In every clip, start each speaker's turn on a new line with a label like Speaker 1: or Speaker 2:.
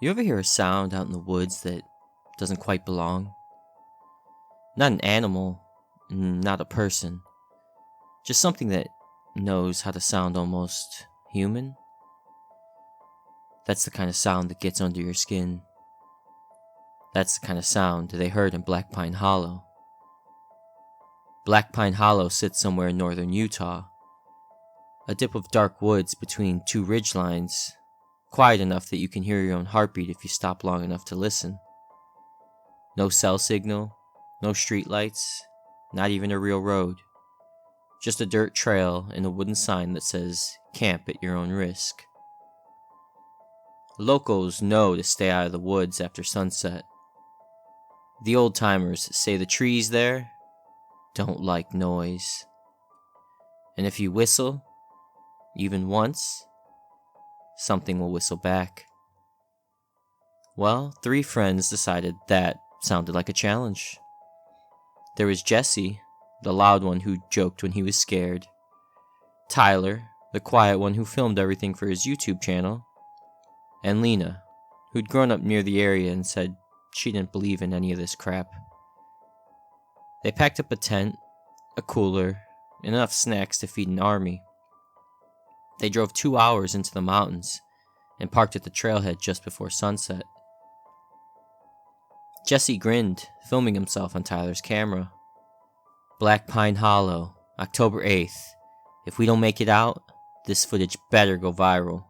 Speaker 1: You ever hear a sound out in the woods that doesn't quite belong? Not an animal, not a person, just something that knows how to sound almost human? That's the kind of sound that gets under your skin. That's the kind of sound they heard in Black Pine Hollow. Black Pine Hollow sits somewhere in northern Utah, a dip of dark woods between two ridgelines, quiet enough that you can hear your own heartbeat if you stop long enough to listen. No cell signal, no streetlights, not even a real road. Just a dirt trail and a wooden sign that says, "Camp at your own risk." Locals know to stay out of the woods after sunset. The old-timers say the trees there don't like noise. And if you whistle, even once, something will whistle back. Well, three friends decided that sounded like a challenge. There was Jesse, the loud one who joked when he was scared. Tyler, the quiet one who filmed everything for his YouTube channel. And Lena, who'd grown up near the area and said she didn't believe in any of this crap. They packed up a tent, a cooler, and enough snacks to feed an army. They drove 2 hours into the mountains and parked at the trailhead just before sunset. Jesse grinned, filming himself on Tyler's camera. Black Pine Hollow, October 8th. If we don't make it out, this footage better go viral.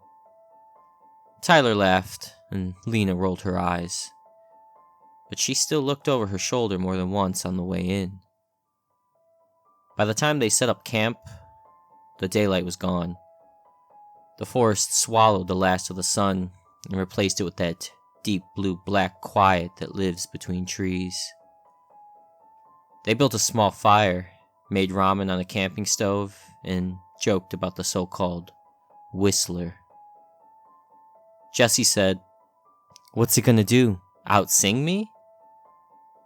Speaker 1: Tyler laughed, and Lena rolled her eyes. But she still looked over her shoulder more than once on the way in. By the time they set up camp, the daylight was gone. The forest swallowed the last of the sun and replaced it with that deep blue-black quiet that lives between trees. They built a small fire, made ramen on a camping stove, and joked about the so-called whistler. Jesse said, "What's it gonna do? Out-sing me?"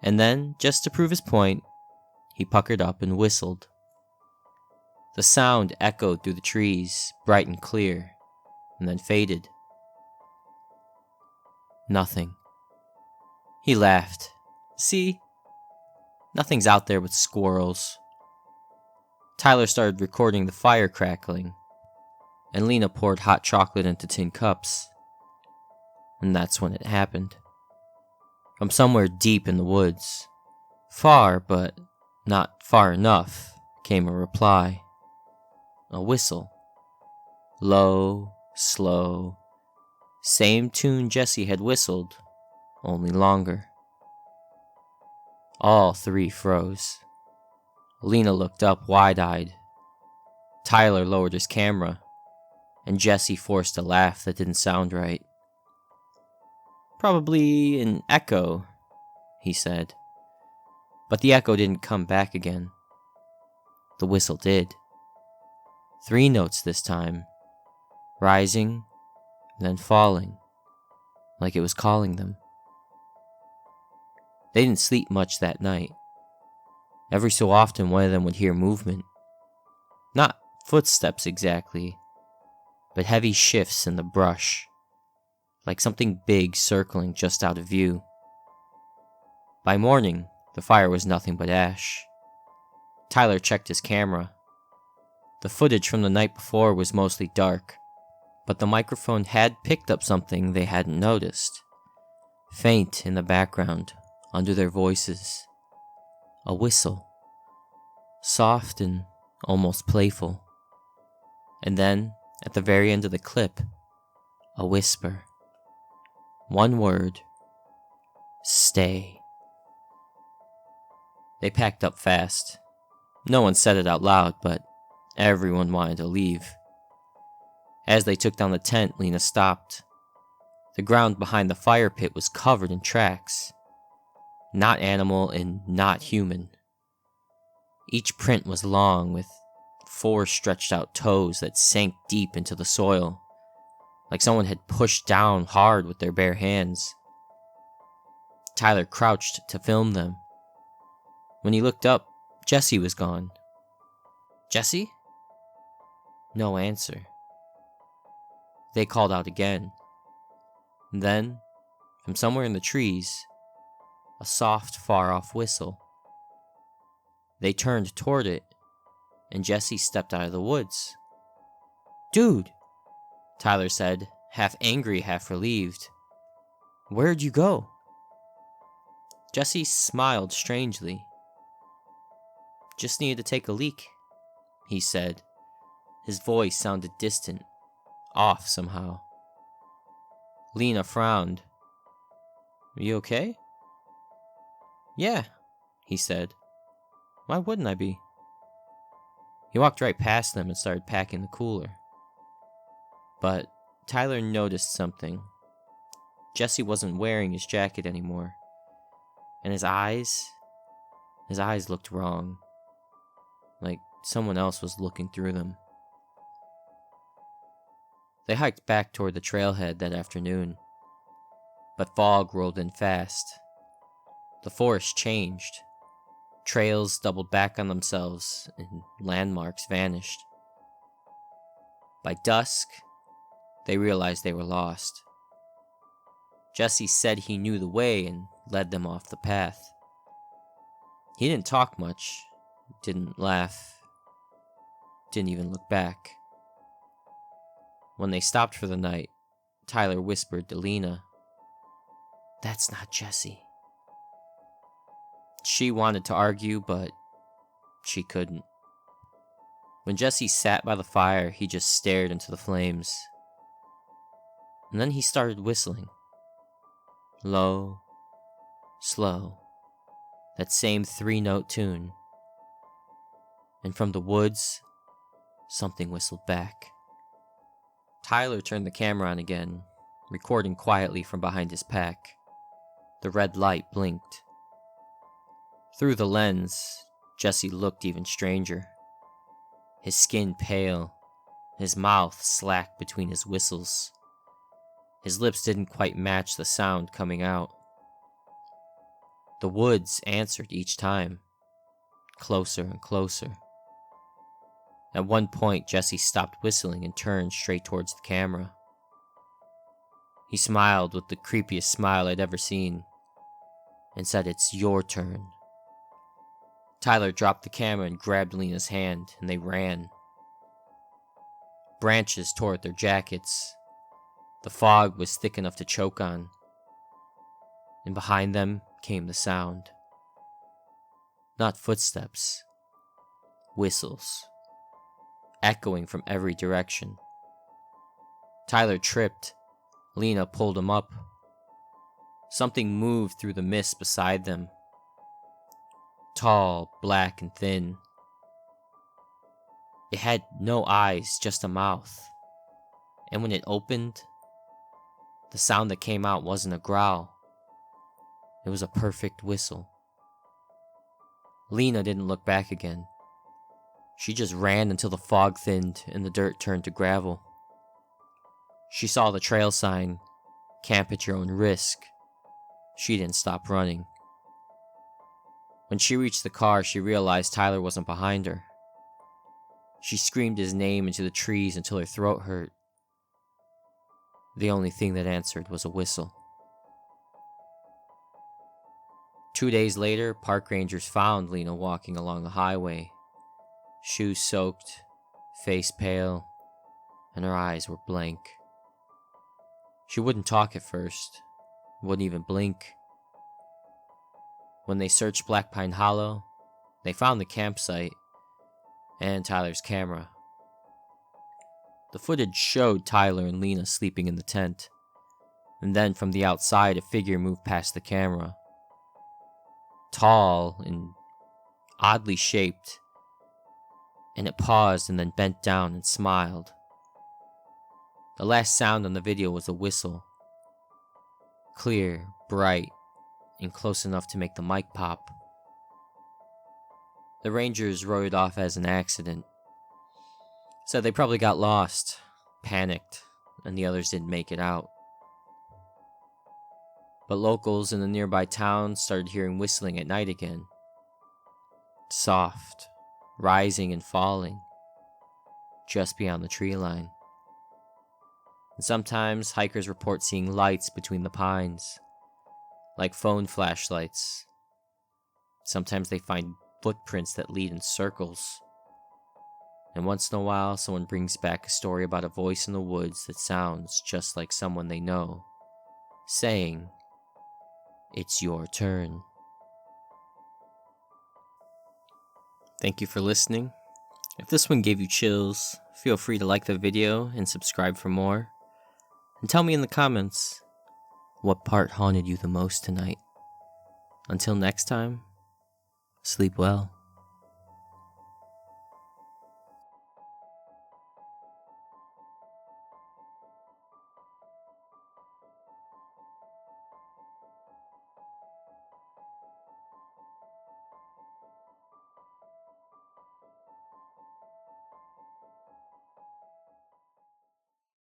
Speaker 1: And then, just to prove his point, he puckered up and whistled. The sound echoed through the trees, bright and clear, and then faded. Nothing. He laughed. See? Nothing's out there but squirrels. Tyler started recording the fire crackling, and Lena poured hot chocolate into tin cups. And that's when it happened. From somewhere deep in the woods, far but not far enough, came a reply. A whistle. Low, slow. Same tune Jesse had whistled, only longer. All three froze. Lena looked up wide-eyed. Tyler lowered his camera, and Jesse forced a laugh that didn't sound right. "Probably an echo," he said. But the echo didn't come back again. The whistle did. 3 notes this time, rising, then falling, like it was calling them. They didn't sleep much that night. Every so often one of them would hear movement. Not footsteps exactly, but heavy shifts in the brush, like something big circling just out of view. By morning, the fire was nothing but ash. Tyler checked his camera. The footage from the night before was mostly dark, but the microphone had picked up something they hadn't noticed. Faint in the background, under their voices. A whistle. Soft and almost playful. And then, at the very end of the clip, a whisper. One word. Stay. They packed up fast. No one said it out loud, but everyone wanted to leave. As they took down the tent, Lena stopped. The ground behind the fire pit was covered in tracks. Not animal and not human. Each print was long, with 4 stretched out toes that sank deep into the soil, like someone had pushed down hard with their bare hands. Tyler crouched to film them. When he looked up, Jesse was gone. "Jesse?" No answer. They called out again. Then, From somewhere in the trees, a soft, far-off whistle. They turned toward it, and Jesse stepped out of the woods. "Dude," Tyler said, half angry, half relieved. "Where'd you go?" Jesse smiled strangely. "Just needed to take a leak," he said. His voice sounded distant, off somehow. Lena frowned. "Are you okay?" "Yeah," he said. "Why wouldn't I be?" He walked right past them and started packing the cooler. But Tyler noticed something. Jesse wasn't wearing his jacket anymore. And his eyes looked wrong. Like someone else was looking through them. They hiked back toward the trailhead that afternoon. But fog rolled in fast. The forest changed. Trails doubled back on themselves, and landmarks vanished. By dusk, they realized they were lost. Jesse said he knew the way and led them off the path. He didn't talk much, didn't laugh, didn't even look back. When they stopped for the night, Tyler whispered to Lena, "That's not Jesse." She wanted to argue, but she couldn't. When Jesse sat by the fire, he just stared into the flames. And then he started whistling. Low, slow, that same 3-note tune. And from the woods, something whistled back. Tyler turned the camera on again, recording quietly from behind his pack. The red light blinked. Through the lens, Jesse looked even stranger. His skin pale, his mouth slack between his whistles. His lips didn't quite match the sound coming out. The woods answered each time, closer and closer. At one point, Jesse stopped whistling and turned straight towards the camera. He smiled with the creepiest smile I'd ever seen and said, "It's your turn." Tyler dropped the camera and grabbed Lena's hand, and they ran. Branches tore at their jackets. The fog was thick enough to choke on. And behind them came the sound. Not footsteps. Whistles. Echoing from every direction. Tyler tripped. Lena pulled him up. Something moved through the mist beside them. Tall, black, and thin. It had no eyes, just a mouth. And when it opened, the sound that came out wasn't a growl. It was a perfect whistle. Lena didn't look back again. She just ran until the fog thinned and the dirt turned to gravel. She saw the trail sign, "Camp at your own risk." She didn't stop running. When she reached the car, she realized Tyler wasn't behind her. She screamed his name into the trees until her throat hurt. The only thing that answered was a whistle. 2 days later, park rangers found Lena walking along the highway, shoes soaked, face pale, and her eyes were blank. She wouldn't talk at first, wouldn't even blink. When they searched Black Pine Hollow, they found the campsite and Tyler's camera. The footage showed Tyler and Lena sleeping in the tent, and then from the outside a figure moved past the camera. Tall and oddly shaped, and it paused and then bent down and smiled. The last sound on the video was a whistle. Clear, bright, and close enough to make the mic pop. The rangers wrote it off as an accident. Said they probably got lost, panicked, and the others didn't make it out. But locals in the nearby town started hearing whistling at night again. Soft, rising and falling, just beyond the tree line. And sometimes hikers report seeing lights between the pines, like phone flashlights. Sometimes they find footprints that lead in circles. And once in a while, someone brings back a story about a voice in the woods that sounds just like someone they know, saying, "It's your turn." Thank you for listening. If this one gave you chills, feel free to like the video and subscribe for more. And tell me in the comments, what part haunted you the most tonight? Until next time, sleep well.